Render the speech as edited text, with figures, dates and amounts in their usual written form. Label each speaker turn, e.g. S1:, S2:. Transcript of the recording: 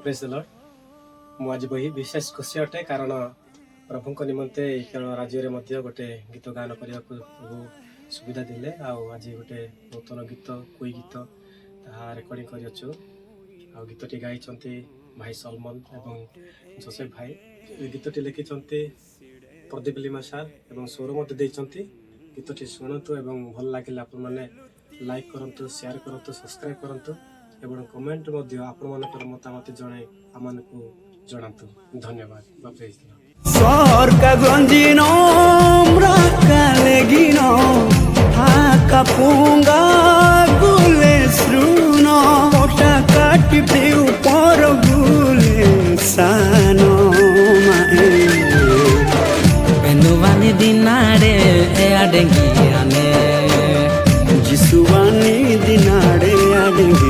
S1: Praise the Lord. मु आज बही विशेष खुशी अटे कारण प्रभु को निमंते केरल राज्य में गोटे गीत गान करने को सुविधा दिले। आज गोटे नूतन गीत कोई गीत ता रेकर्डिंग कर गीतटी गाई भाई सलमान एवं जोसेफ भाई। गीतटी लिखिं प्रदीप लिमा सार एवं स्वर गीतटी शुणु एवं भल लगे आप लाइक करूँ, शेयर करूँ, सब्सक्राइब करूँ एवं कमेंट आपण मतामत जड़े आम जनातु। धन्यवाद।
S2: Sorka gondino mrakalegino akapunga gule sruno ota kati priu por gule sano mae penubani dinare eadengi ane jisuvani dinare eadengi